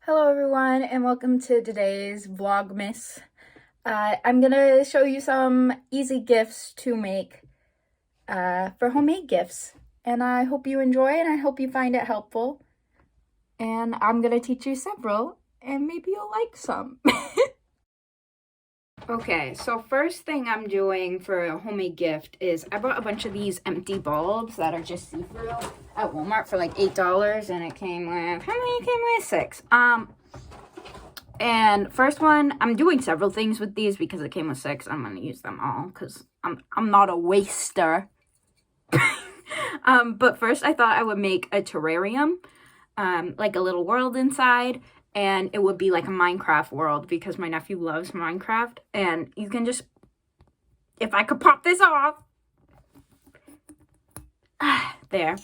Hello everyone and welcome to today's Vlogmas. I'm gonna show you some easy gifts to make for homemade gifts, and I hope you enjoy and I hope you find it helpful. And I'm gonna teach you several and maybe you'll like some. Okay, so first thing I'm doing for a homemade gift is I bought a bunch of these empty bulbs that are just see-through at Walmart for like $8, and it came with, how many came with? 6. And first one, I'm doing several things with these because it came with 6. I'm gonna use them all because I'm not a waster. But first I thought I would make a terrarium, like a little world inside, and it would be like a Minecraft world because my nephew loves Minecraft, and you can just, if I could pop this off, there.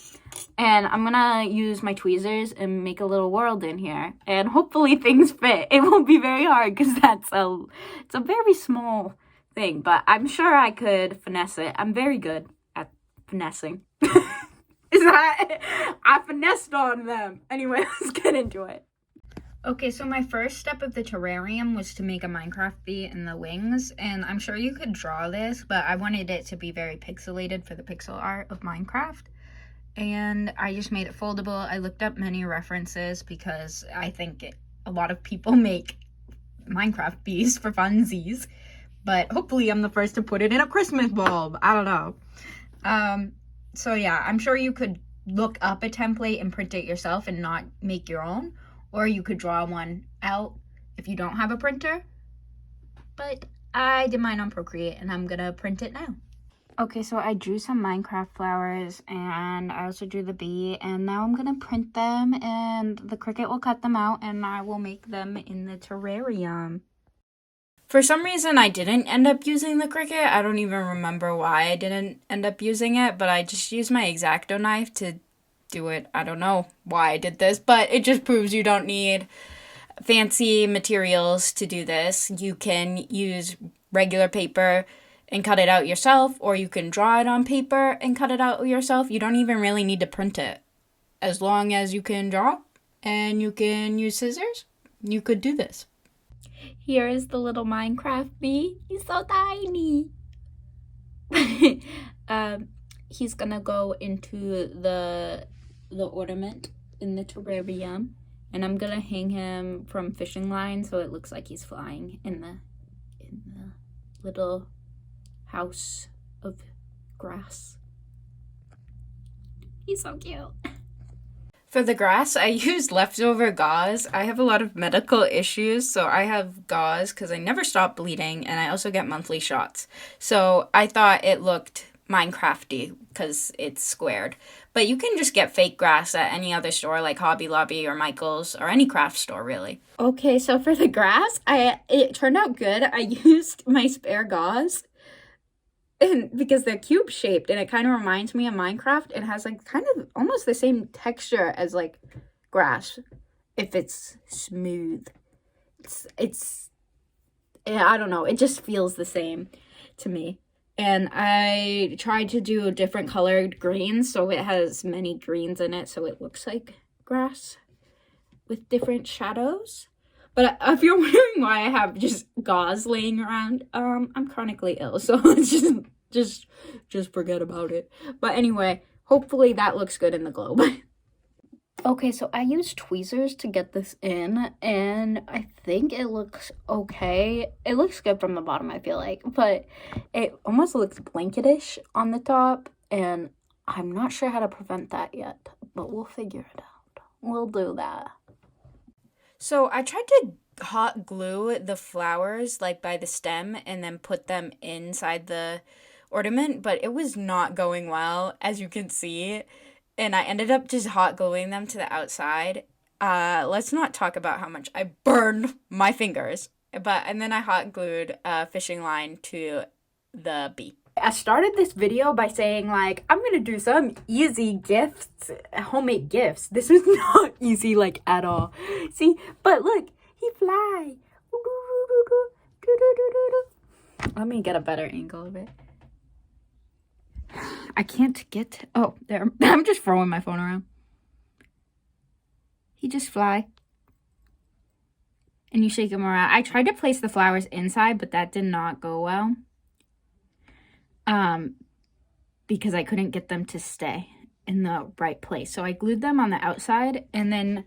And I'm gonna use my tweezers and make a little world in here, and hopefully things fit. It won't be very hard because it's a very small thing, but I'm sure I could finesse it. I'm very good at finessing. I finessed on them. Anyway, let's get into it. Okay, so my first step of the terrarium was to make a Minecraft bee and the wings, and I'm sure you could draw this, but I wanted it to be very pixelated for the pixel art of Minecraft. And I just made it foldable. I looked up many references because I think a lot of people make Minecraft bees for funsies, but hopefully I'm the first to put it in a Christmas bulb. I don't know. So yeah, I'm sure you could look up a template and print it yourself and not make your own, or you could draw one out if you don't have a printer. But I did mine on Procreate and I'm gonna print it now. Okay, so I drew some Minecraft flowers and I also drew the bee, and now I'm gonna print them and the Cricut will cut them out and I will make them in the terrarium. For some reason I didn't end up using the Cricut. I don't even remember why I didn't end up using it, but I just used my X-Acto knife to do it. I don't know why I did this, but it just proves you don't need fancy materials to do this. You can use regular paper and cut it out yourself, or you can draw it on paper and cut it out yourself. You don't even really need to print it. As long as you can draw and you can use scissors, you could do this. Here is the little Minecraft bee. He's so tiny. He's gonna go into the ornament in the terrarium, and I'm gonna hang him from fishing line so it looks like he's flying in the little house of grass. He's so cute. For the grass, I used leftover gauze. I have a lot of medical issues, so I have gauze because I never stop bleeding, and I also get monthly shots. So I thought it looked Minecrafty because it's squared. But you can just get fake grass at any other store like Hobby Lobby or Michael's or any craft store, really. Okay, so for the grass, it turned out good. I used my spare gauze, and because they're cube shaped and it kind of reminds me of Minecraft. It has like kind of almost the same texture as like grass if it's smooth. It's yeah, I don't know, it just feels the same to me. And I tried to do different colored greens so it has many greens in it so it looks like grass with different shadows. But if you're wondering why I have just gauze laying around, I'm chronically ill, so just forget about it. But anyway, hopefully that looks good in the globe. Okay, so I used tweezers to get this in, and I think it looks okay. It looks good from the bottom, I feel like, but it almost looks blanketish on the top, and I'm not sure how to prevent that yet, but we'll figure it out. We'll do that. So I tried to hot glue the flowers like by the stem and then put them inside the ornament, but it was not going well, as you can see, and I ended up just hot gluing them to the outside. Let's not talk about how much I burned my fingers, and then I hot glued a fishing line to the bee. I started this video by saying, like, I'm gonna do some easy gifts, homemade gifts. This was not easy, like, at all. See, but look, he fly. Let me get a better angle of it. I can't get, oh, there. I'm just throwing my phone around. He just fly. and you shake them around. I tried to place the flowers inside, but that did not go well. Because I couldn't get them to stay in the right place. So I glued them on the outside, and then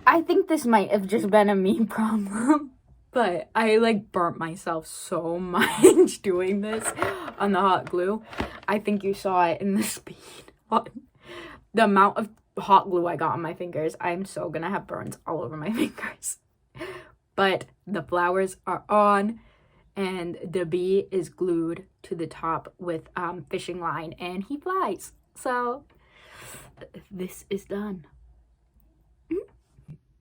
I think this might have just been a me problem, but I like burnt myself so much doing this on the hot glue. I think you saw it in the speed. The amount of hot glue I got on my fingers. I'm so gonna have burns all over my fingers. But the flowers are on, and the bee is glued to the top with fishing line, and he flies. So this is done.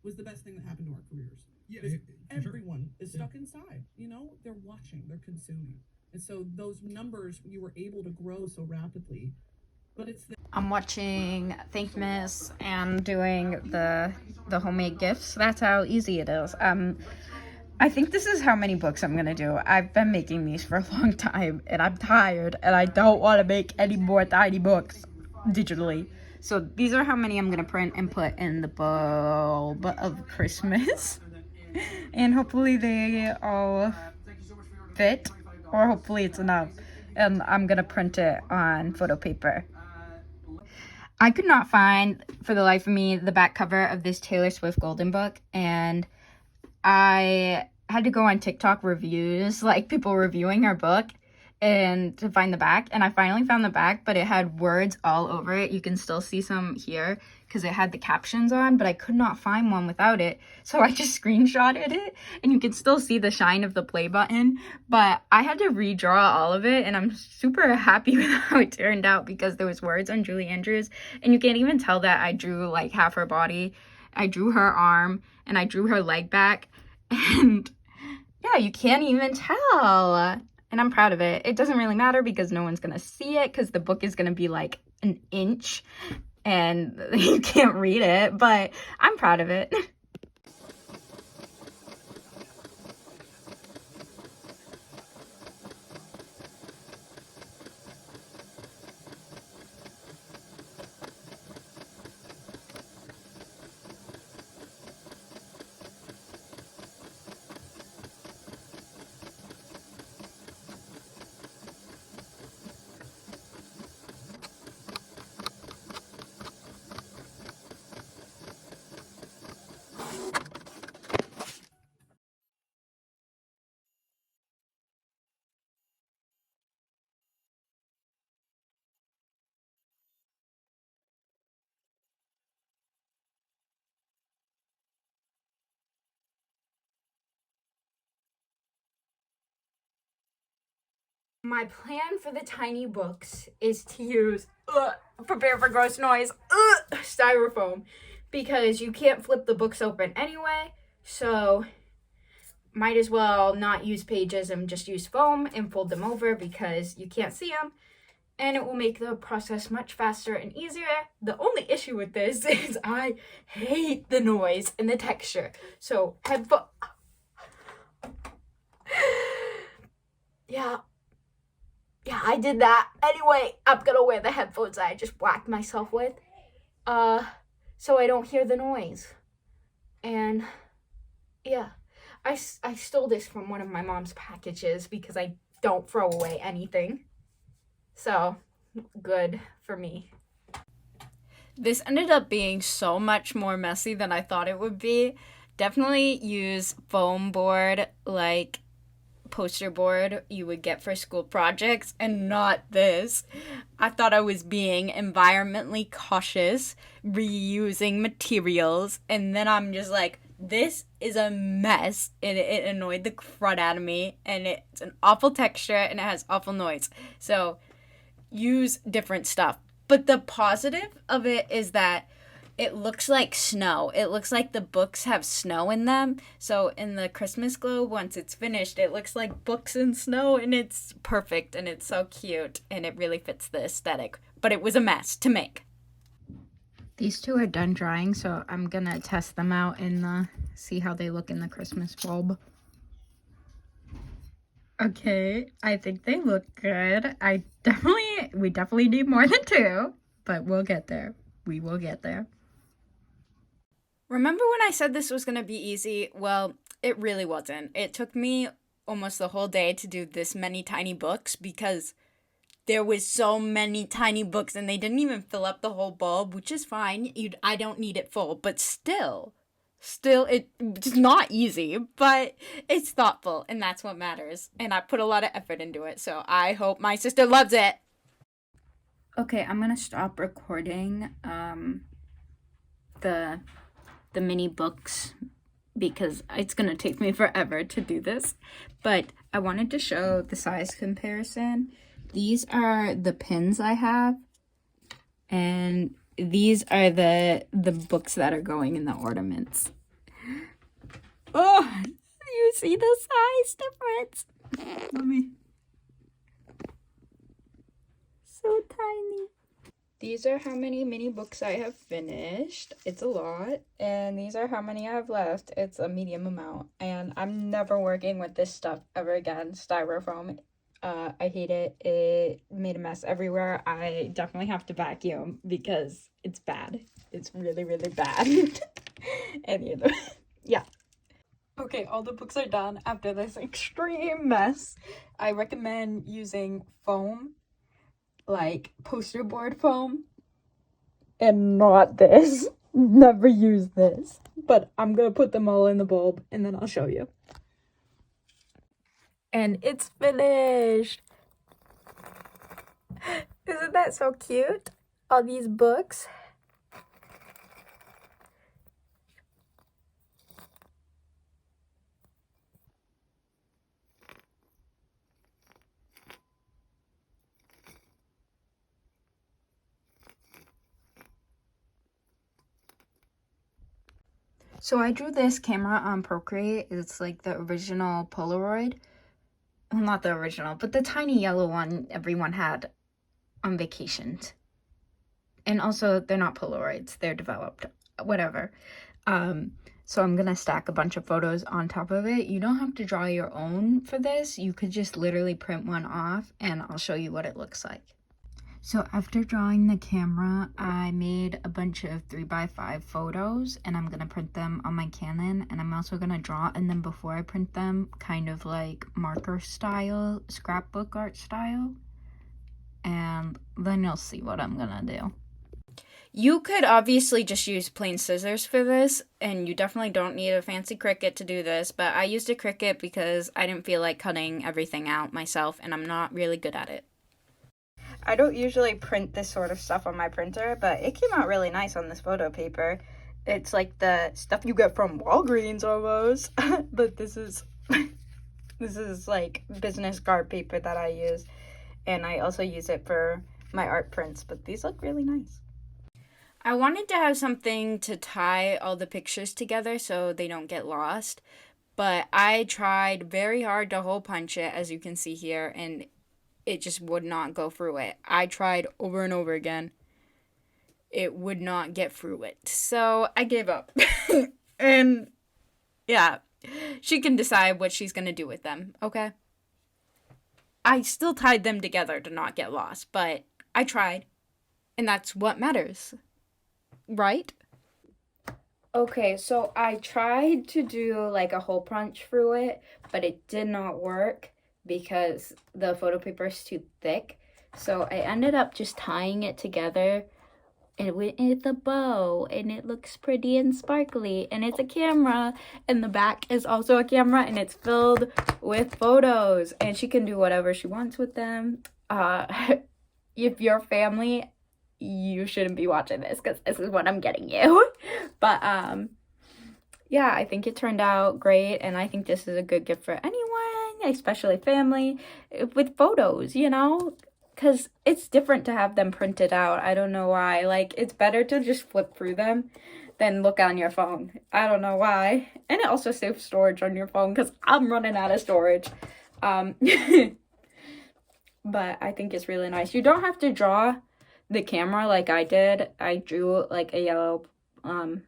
Was the best thing that happened to our careers. Yeah, everyone is stuck inside. You know, they're watching, they're consuming, and so those numbers you were able to grow so rapidly. But it's I'm watching Thankmas and doing the homemade gifts. That's how easy it is. I think this is how many books I'm gonna do. I've been making these for a long time, and I'm tired, and I don't want to make any more tiny books digitally. So these are how many I'm gonna print and put in the bulb of Christmas. And hopefully they all fit, or hopefully it's enough. And I'm gonna print it on photo paper. I could not find, for the life of me, the back cover of this Taylor Swift Golden book, and I had to go on TikTok reviews, like people reviewing her book, and to find the back. And I finally found the back, but it had words all over it. You can still see some here because it had the captions on, but I could not find one without it. So I just screenshotted it, and you can still see the shine of the play button. But I had to redraw all of it, and I'm super happy with how it turned out because there was words on Julie Andrews, and you can't even tell that I drew like half her body. I drew her arm, and I drew her leg back, and yeah, you can't even tell. And I'm proud of it. It doesn't really matter because no one's gonna see it because the book is gonna be like an inch and you can't read it, but I'm proud of it. My plan for the tiny books is to use prepare for gross noise styrofoam, because you can't flip the books open anyway, so might as well not use pages and just use foam and fold them over because you can't see them, and it will make the process much faster and easier. The only issue with this is I hate the noise and the texture, so yeah, I did that. Anyway, I'm gonna wear the headphones I just whacked myself with, so I don't hear the noise. And yeah, I stole this from one of my mom's packages because I don't throw away anything. So, good for me. This ended up being so much more messy than I thought it would be. Definitely use foam board, like poster board you would get for school projects, and not this. I thought I was being environmentally cautious, reusing materials, and then I'm just like, this is a mess, and it annoyed the crud out of me, and it's an awful texture, and it has awful noise. So use different stuff. But the positive of it is that it looks like snow. It looks like the books have snow in them. So in the Christmas globe, once it's finished, it looks like books in snow, and it's perfect, and it's so cute, and it really fits the aesthetic. But it was a mess to make. These two are done drying, so I'm gonna test them out and see how they look in the Christmas bulb. Okay, I think they look good. We definitely need more than two, but we'll get there. We will get there. Remember when I said this was going to be easy? Well, it really wasn't. It took me almost the whole day to do this many tiny books because there was so many tiny books and they didn't even fill up the whole bulb, which is fine. I don't need it full, but still it's not easy, but it's thoughtful and that's what matters. And I put a lot of effort into it, so I hope my sister loves it. Okay, I'm gonna stop recording the the mini books because it's gonna take me forever to do this. But I wanted to show the size comparison. These are the pins I have, and these are the books that are going in the ornaments. Oh, you see the size difference? Let me. So tiny. These are how many mini books I have finished. It's a lot. And these are how many I have left. It's a medium amount. And I'm never working with this stuff ever again. Styrofoam. I hate it. It made a mess everywhere. I definitely have to vacuum because it's bad. It's really, really bad. And you know, yeah. Okay, all the books are done after this extreme mess. I recommend using foam, like poster board foam, and not this. Never use this. But I'm gonna put them all in the bulb and then I'll show you. And it's finished. Isn't that so cute? All these books. So I drew this camera on Procreate. It's like the original Polaroid. Well, not the original, but the tiny yellow one everyone had on vacations. And also, they're not Polaroids. They're developed. Whatever. So I'm gonna stack a bunch of photos on top of it. You don't have to draw your own for this. You could just literally print one off and I'll show you what it looks like. So after drawing the camera, I made a bunch of 3x5 photos and I'm gonna print them on my Canon, and I'm also gonna draw in them before I print them, kind of like marker style, scrapbook art style, and then you'll see what I'm gonna do. You could obviously just use plain scissors for this, and you definitely don't need a fancy Cricut to do this, but I used a Cricut because I didn't feel like cutting everything out myself, and I'm not really good at it. I don't usually print this sort of stuff on my printer, but it came out really nice on this photo paper. It's like the stuff you get from Walgreens almost, but this is like business card paper that I use, and I also use it for my art prints, but these look really nice. I wanted to have something to tie all the pictures together so they don't get lost, but I tried very hard to hole punch it, as you can see here, and it just would not go through it. I tried over and over again. It would not get through it. So I gave up. And yeah, she can decide what she's going to do with them, okay? I still tied them together to not get lost, but I tried. And that's what matters. Right? Okay, so I tried to do like a hole punch through it, but it did not work because the photo paper is too thick. So I ended up just tying it together and with a bow, and it looks pretty and sparkly, and it's a camera, and the back is also a camera, and it's filled with photos, and she can do whatever she wants with them. If you're family, you shouldn't be watching this because this is what I'm getting you. But yeah, I think it turned out great, and I think this is a good gift for anyone, especially family, with photos, you know, because it's different to have them printed out. I don't know why. Like, it's better to just flip through them than look on your phone. I don't know why. And it also saves storage on your phone because I'm running out of storage. But I think it's really nice. You don't have to draw the camera like I did. I drew like a yellow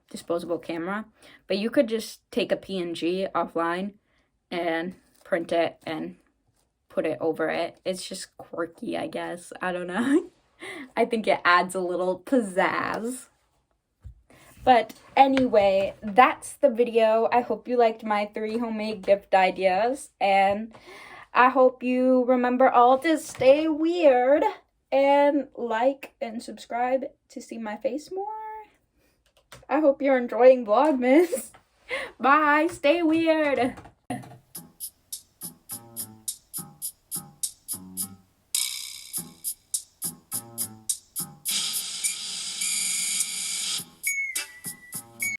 disposable camera, but you could just take a PNG offline and print it and put it over it. It's just quirky, I guess. I don't know. I think it adds a little pizzazz. But anyway, that's the video. I hope you liked my 3 homemade gift ideas, and I hope you remember all to stay weird and like and subscribe to see my face more. I hope you're enjoying Vlogmas. Bye, stay weird.